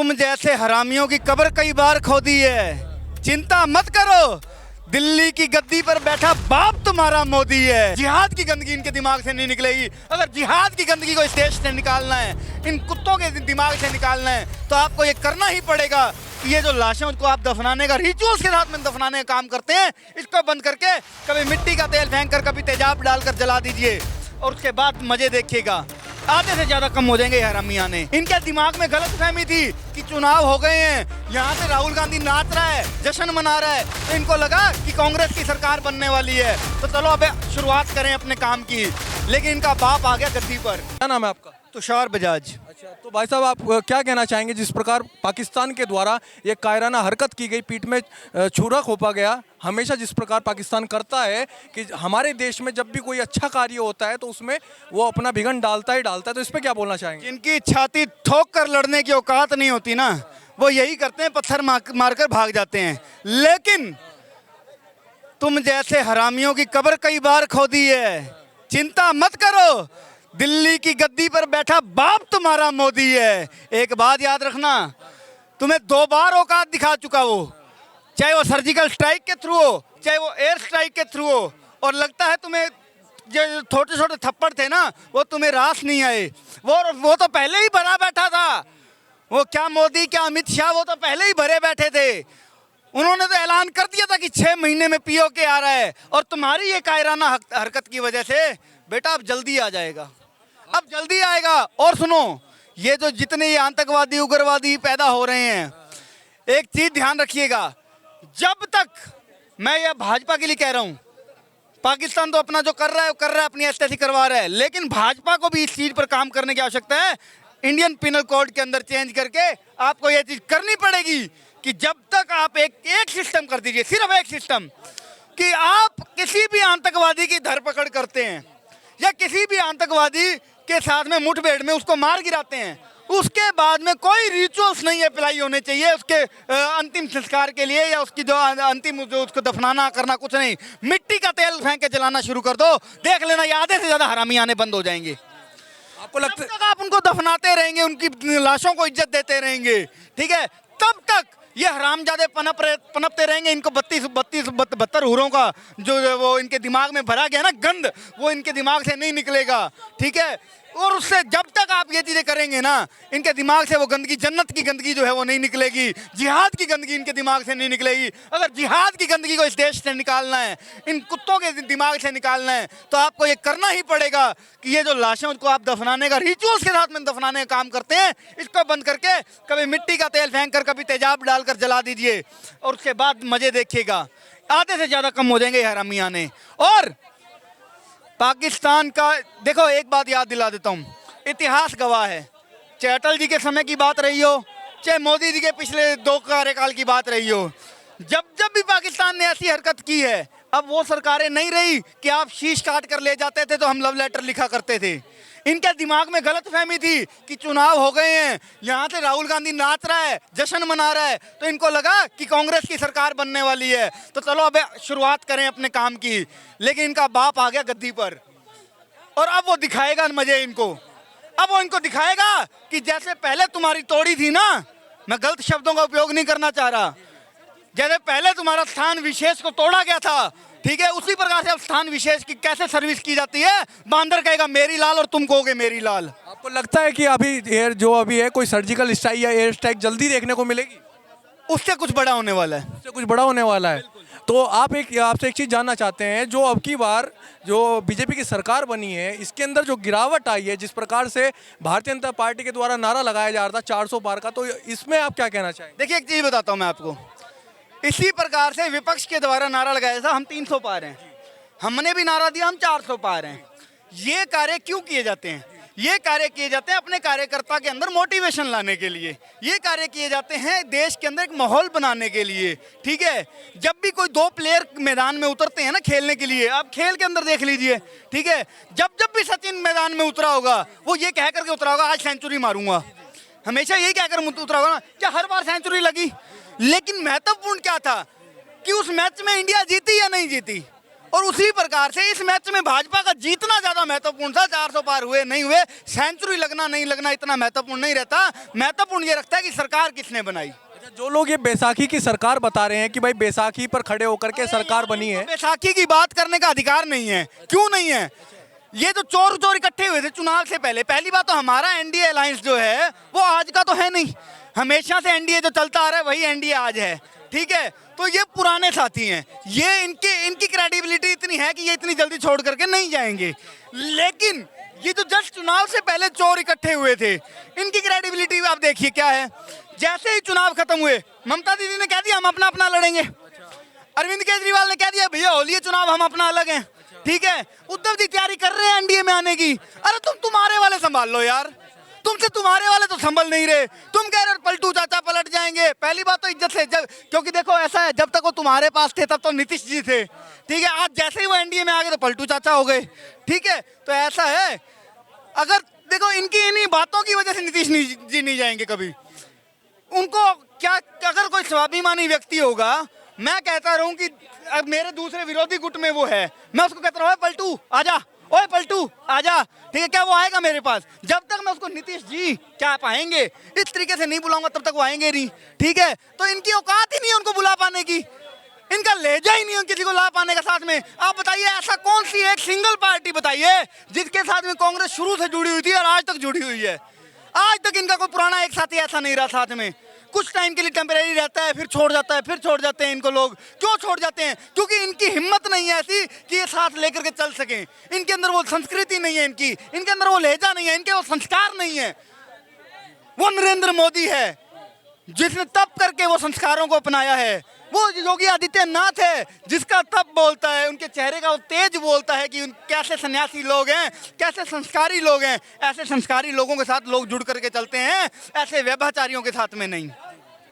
तुम जैसे हरामियों की कब्र कई बार खोदी है, चिंता मत करो, दिल्ली की गद्दी पर बैठा बाप तुम्हारा मोदी है। जिहाद की गंदगी इनके दिमाग से नहीं निकलेगी। अगर जिहाद की गंदगी को इस देश से निकालना है, इन कुत्तों के दिमाग से निकालना है, तो आपको ये करना ही पड़ेगा कि ये जो लाशें उसको आप दफनाने का रिचुअल्स के साथ में दफनाने का काम करते हैं, इसको बंद करके कभी मिट्टी का तेल फेंक कर, कभी तेजाब डालकर जला दीजिए और उसके बाद मजे देखिएगा। आधे से ज्यादा कम हो जाएंगे हरामियां ने। इनके दिमाग में गलत फहमी थी कि चुनाव हो गए हैं, यहाँ से राहुल गांधी नाच रहा है, जश्न मना रहा है, तो इनको लगा कि कांग्रेस की सरकार बनने वाली है, तो चलो अब शुरुआत करें अपने काम की। लेकिन इनका बाप आ गया गद्दी पर। क्या नाम है आपका? तुषार बजाज। अच्छा, तो भाई साहब आप क्या कहना चाहेंगे जिस प्रकार पाकिस्तान के द्वारा ये कायराना हरकत की गई, पीठ में छुरा खोपा गया, हमेशा जिस प्रकार पाकिस्तान करता है कि हमारे देश में जब भी कोई अच्छा कार्य होता है तो उसमें वो अपना विघन डालता ही डालता है, तो इस पर क्या बोलना चाहेंगे? जिनकी छाती ठोक कर लड़ने की औकात नहीं होती ना, वो यही करते हैं, पत्थर मारकर भाग जाते हैं। लेकिन तुम जैसे हरामियों की कब्र कई बार खोदी है, चिंता मत करो, दिल्ली की गद्दी पर बैठा बाप तुम्हारा मोदी है। एक बात याद रखना, तुम्हें 2 बार औकात दिखा चुका वो, चाहे वो सर्जिकल स्ट्राइक के थ्रू हो, चाहे वो एयर स्ट्राइक के थ्रू हो। और लगता है तुम्हें जो छोटे छोटे थप्पड़ थे ना, वो तुम्हें रास नहीं आए। वो तो पहले ही भरा बैठा था। वो क्या मोदी, क्या अमित शाह, वो तो पहले ही भरे बैठे थे। उन्होंने तो ऐलान कर दिया था कि 6 महीने में पीओके आ रहा है, और तुम्हारी ये कायराना हरकत की वजह से बेटा अब जल्दी आ जाएगा, अब जल्दी आएगा। और सुनो, ये जो जितने ये आतंकवादी उग्रवादी पैदा हो रहे हैं, एक चीज ध्यान रखिएगा, जब तक, मैं ये भाजपा के लिए कह रहा हूं, पाकिस्तान तो अपना जो कर रहा है वो कर रहा है, अपनी एसटीसी करवा रहा है, लेकिन भाजपा को भी इस चीज पर काम करने की आवश्यकता है। इंडियन पिनल कोड के अंदर चेंज करके आपको ये चीज करनी पड़ेगी कि जब तक आप एक सिस्टम कर दीजिए, सिर्फ एक सिस्टम, कि आप किसी भी आतंकवादी की धरपकड़ करते हैं या किसी भी आतंकवादी के साथ में मुठभेड़ में उसको मार गिराते हैं, उसके बाद में कोई रिचुअल्स नहीं अप्लाई होने चाहिए उसके अंतिम संस्कार के लिए, या उसकी जो अंतिम जो उसको दफनाना करना, कुछ नहीं। मिट्टी का तेल फेंक के जलाना शुरू कर दो, देख लेना ये आधे से ज्यादा हरामी आने बंद हो जाएंगे। आपको लगता है जब तक आप उनको दफनाते रहेंगे, उनकी लाशों को इज्जत देते रहेंगे, ठीक है, तब तक ये हरामजादे पनपते रहेंगे। इनको 72 हुरों का जो वो इनके दिमाग में भरा गया ना गंद, वो इनके दिमाग से नहीं निकलेगा, ठीक है। और उससे जब तक आप ये चीज़ें करेंगे ना, इनके दिमाग से वो गंदगी, जन्नत की गंदगी जो है वो नहीं निकलेगी, जिहाद की गंदगी इनके दिमाग से नहीं निकलेगी। अगर जिहाद की गंदगी को इस देश से निकालना है, इन कुत्तों के दिमाग से निकालना है, तो आपको ये करना ही पड़ेगा कि ये जो लाशें उसको आप दफनाने का, रिचुअल्स के साथ में दफनाने का काम करते हैं, इसको बंद करके कभी मिट्टी का तेल फेंक कर, कभी तेजाब डालकर जला दीजिए और उसके बाद मजे देखिएगा। आधे से ज़्यादा कम हो जाएंगे हरामियां ने। और पाकिस्तान का देखो, एक बात याद दिला देता हूँ, इतिहास गवाह है, चाहे अटल जी के समय की बात रही हो, चाहे मोदी जी के पिछले 2 कार्यकाल की बात रही हो, जब भी पाकिस्तान ने ऐसी हरकत की है, अब वो सरकारें नहीं रही कि आप शीश काट कर ले जाते थे तो हम लव लेटर लिखा करते थे। इनके दिमाग में गलत फहमी थी कि चुनाव हो गए हैं, यहाँ से राहुल गांधी नाच रहा है, जश्न मना रहा है, तो इनको लगा कि कांग्रेस की सरकार बनने वाली है, तो चलो अब शुरुआत करें अपने काम की। लेकिन इनका बाप आ गया गद्दी पर, और अब वो दिखाएगा मजे इनको। अब वो इनको दिखाएगा कि जैसे पहले तुम्हारी तोड़ी थी ना, मैं गलत शब्दों का उपयोग नहीं करना चाह रहा, जैसे पहले तुम्हारा स्थान विशेष को तोड़ा गया था, ठीक है, उसी प्रकार से अब स्थान विशेष की कैसे सर्विस की जाती है। बांदर कहेगा मेरी लाल और तुम कहोगे मेरी लाल। आपको लगता है कि अभी जो अभी है कोई सर्जिकल स्ट्राइक या एयर स्ट्राइक जल्दी देखने को मिलेगी? उससे कुछ बड़ा होने वाला है, उससे कुछ बड़ा होने वाला है। तो आपसे एक चीज़ जानना चाहते हैं, जो अब की बार जो बीजेपी की सरकार बनी है, इसके अंदर जो गिरावट आई है, जिस प्रकार से भारतीय जनता पार्टी के द्वारा नारा लगाया जा रहा था 400 पार का, तो इसमें आप क्या कहना चाहेंगे? देखिए एक चीज़ बताता हूँ मैं आपको, इसी प्रकार से विपक्ष के द्वारा नारा लगाया था हम 300 पार हैं, हमने भी नारा दिया हम 400 पार हैं। ये कार्य क्यों किए जाते हैं? ये कार्य किए जाते हैं अपने कार्यकर्ता के अंदर मोटिवेशन लाने के लिए, ये कार्य किए जाते हैं देश के अंदर एक माहौल बनाने के लिए, ठीक है। जब भी कोई 2 प्लेयर मैदान में उतरते हैं ना खेलने के लिए, आप खेल के अंदर देख लीजिए, ठीक है, जब भी सचिन मैदान में उतरा होगा, वो ये कह करके उतरा होगा आज सेंचुरी मारूंगा, हमेशा यही कहकर उतरा होगा ना, क्या हर बार सेंचुरी लगी? लेकिन महत्वपूर्ण क्या था कि उस मैच में इंडिया जीती या नहीं जीती, और उसी प्रकार से इस मैच में भाजपा का जीतना ज्यादा महत्वपूर्ण था। 400 पार हुए नहीं हुए, सेंचुरी लगना नहीं लगना इतना महत्वपूर्ण नहीं रहता। महत्वपूर्ण ये रखता है कि सरकार किसने बनाई। अच्छा, जो लोग ये बैसाखी की सरकार बता रहे हैं कि भाई बैसाखी पर खड़े होकर के सरकार बनी है, बैसाखी की बात करने का अधिकार नहीं है। क्यों नहीं है? ये तो चोर चोर इकट्ठे हुए थे चुनाव से पहले। पहली बात तो हमारा एनडीए अलायंस जो है वो आज का तो है नहीं, हमेशा से एनडीए जो चलता आ रहा है वही एनडीए आज है, ठीक है। तो ये पुराने साथी हैं, ये इनकी क्रेडिबिलिटी इतनी है कि ये इतनी जल्दी छोड़ करके नहीं जाएंगे। लेकिन ये जो जस्ट चुनाव से पहले चोर इकट्ठे हुए थे, इनकी क्रेडिबिलिटी आप देखिए क्या है। जैसे ही चुनाव खत्म हुए, ममता दीदी ने कह दिया हम अपना अपना लड़ेंगे। अरविंद केजरीवाल ने कह दिया भैया होली चुनाव हम अपना अलग हैं, ठीक है। उद्धव जी तैयारी कर रहे हैं एनडीए में आने की। अरे तुम तुम्हारे वाले संभाल लो यार, तुमसे तुम्हारे वाले तो संभल नहीं रहे। तुम कह रहे हो पलटू चाचा पलट जाएंगे। पहली बात तो इज्जत से, जब क्योंकि देखो ऐसा है, जब तक वो तुम्हारे पास थे तब तो नीतीश जी थे, ठीक है। आज जैसे ही वो एनडीए में आ गए तो पलटू चाचा हो गए, ठीक है। तो ऐसा है, अगर देखो इनकी इन्हीं बातों की वजह से नीतीश जी नहीं जाएंगे कभी। उनको क्या, अगर कोई स्वाभिमानी व्यक्ति होगा, मैं कहता रहूं कि अब मेरे दूसरे विरोधी गुट में वो है, मैं उसको कहता रहूं पलटू आजा, ओए पलटू आजा, ठीक है। क्या वो आएगा मेरे पास? जब तक मैं उसको नीतीश जी क्या पाएंगे इस तरीके से नहीं बुलाऊंगा तब तक वो आएंगे नहीं, ठीक है। तो इनकी औकात ही नहीं है उनको बुला पाने की, इनका लहजा ही नहीं है किसी को ला पाने का साथ में। आप बताइए ऐसा कौन सी एक सिंगल पार्टी बताइए जिसके साथ में कांग्रेस शुरू से जुड़ी हुई थी और आज तक जुड़ी हुई है। आज तक इनका कोई पुराना एक साथी ऐसा नहीं रहा साथ में। कुछ टाइम के लिए टेम्परेरी रहता है, फिर छोड़ जाता है, फिर छोड़ जाते हैं इनको लोग। क्यों छोड़ जाते हैं? क्योंकि इनकी हिम्मत नहीं है ऐसी कि ये साथ लेकर के चल सकें। इनके अंदर वो संस्कृति नहीं है, इनके अंदर वो लहजा नहीं है, इनके वो संस्कार नहीं है। वो नरेंद्र मोदी है जिसने तप करके वो संस्कारों को अपनाया है। वो योगी आदित्यनाथ है जिसका तप बोलता है, उनके चेहरे का वो तेज बोलता है कि कैसे सन्यासी लोग हैं, कैसे संस्कारी लोग हैं। ऐसे संस्कारी लोगों के साथ लोग जुड़ करके चलते हैं, ऐसे व्यभिचारियों के साथ में नहीं।